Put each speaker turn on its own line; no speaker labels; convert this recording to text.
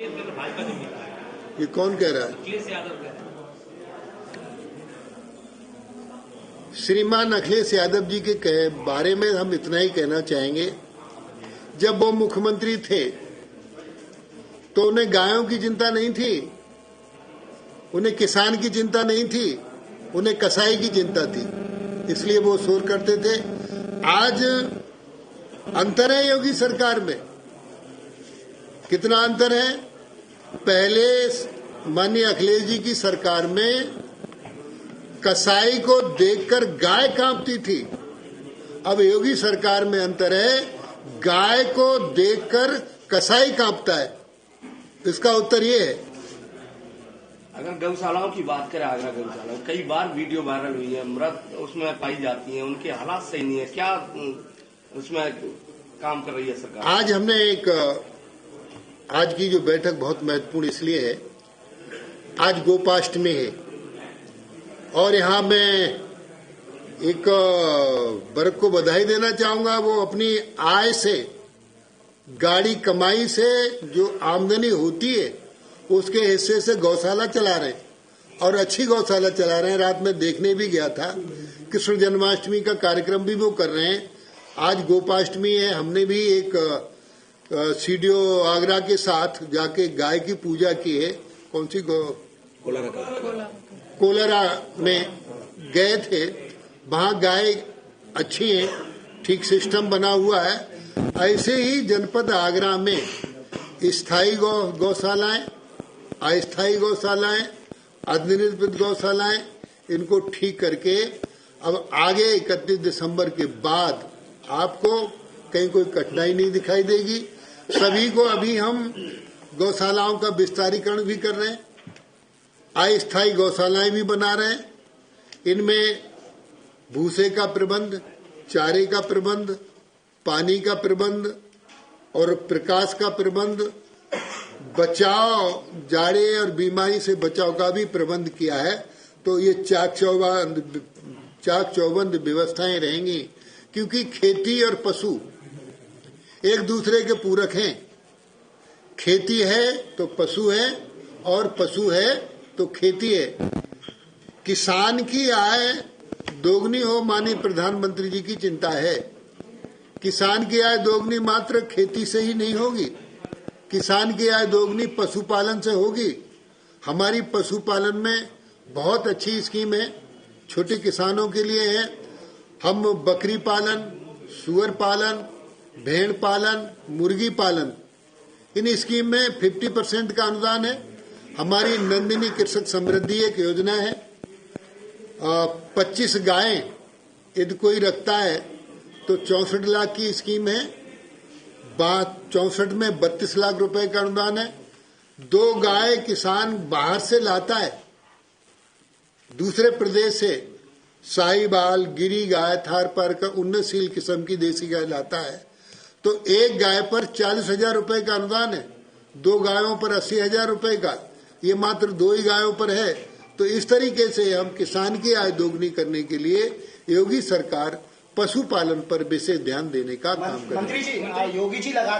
ये कौन कह रहा है? श्रीमान अखिलेश यादव जी के बारे में हम इतना ही कहना चाहेंगे, जब वो मुख्यमंत्री थे तो उन्हें गायों की चिंता नहीं थी, उन्हें किसान की चिंता नहीं थी, उन्हें कसाई की चिंता थी, इसलिए वो शोर करते थे। आज अंतर है योगी सरकार में। कितना अंतर है? पहले माननीय अखिलेश जी की सरकार में कसाई को देखकर गाय कांपती थी। अब योगी सरकार में अंतर है, गाय को देखकर कसाई कांपता है। इसका उत्तर ये है।
अगर गौशालाओं की बात करें, आगरा गौशाला कई बार वीडियो वायरल हुई है, मृत उसमें पाई जाती है, उनके हालात सही नहीं है, क्या उसमें काम कर रही है सरकार?
आज की जो बैठक बहुत महत्वपूर्ण इसलिए है, आज गोपाष्टमी है और यहाँ मैं एक वर्ग को बधाई देना चाहूंगा। वो अपनी आय से, गाड़ी कमाई से जो आमदनी होती है उसके हिस्से से गौशाला चला रहे हैं और अच्छी गौशाला चला रहे हैं। रात में देखने भी गया था, कृष्ण जन्माष्टमी का कार्यक्रम भी वो कर रहे हैं। आज गोपाष्टमी है, हमने भी एक सीडीओ आगरा के साथ जाके गाय की पूजा की है। कौन सी कोलरा में गए थे, वहां गाय अच्छी है, ठीक सिस्टम बना हुआ है। ऐसे ही जनपद आगरा में स्थायी गौशालाएं, अस्थायी गौशालाएं, अधिनिर्मित गौशालाएं, इनको ठीक करके अब आगे 31 दिसंबर के बाद आपको कहीं कोई कठिनाई नहीं दिखाई देगी। सभी को अभी हम गौशालाओं का विस्तारीकरण भी कर रहे हैं, अस्थायी गौशालाएं भी बना रहे हैं। इनमें भूसे का प्रबंध, चारे का प्रबंध, पानी का प्रबंध और प्रकाश का प्रबंध, बचाव, जाड़े और बीमारी से बचाव का भी प्रबंध किया है। तो ये चाक चौबंद व्यवस्थाएं रहेंगी, क्योंकि खेती और पशु एक दूसरे के पूरक हैं। खेती है तो पशु है और पशु है तो खेती है। किसान की आय दोगुनी हो, माननीय प्रधानमंत्री जी की चिंता है। किसान की आय दोगुनी मात्र खेती से ही नहीं होगी, किसान की आय दोगुनी पशुपालन से होगी। हमारी पशुपालन में बहुत अच्छी स्कीम है, छोटे किसानों के लिए है। हम बकरी पालन, सुअर पालन, भेड़ पालन, मुर्गी पालन, इन स्कीम में 50% का अनुदान है। हमारी नंदिनी कृषक समृद्धि एक योजना है। 25 गायें यदि कोई रखता है तो 64 लाख की स्कीम है। 64 में 32 लाख रुपए का अनुदान है। 2 गाय किसान बाहर से लाता है, दूसरे प्रदेश से साहिवाल, गिरी गाय, थारपार का उन्नतशील किस्म की देसी गाय लाता है, तो एक गाय पर 40,000 रुपए का अनुदान है। 2 गायों पर 80,000 रुपए का, ये मात्र 2 ही गायों पर है। तो इस तरीके से हम किसान की आय दोगुनी करने के लिए योगी सरकार पशुपालन पर विशेष ध्यान देने का काम कर रही है।
मंत्री जी, योगी जी लगा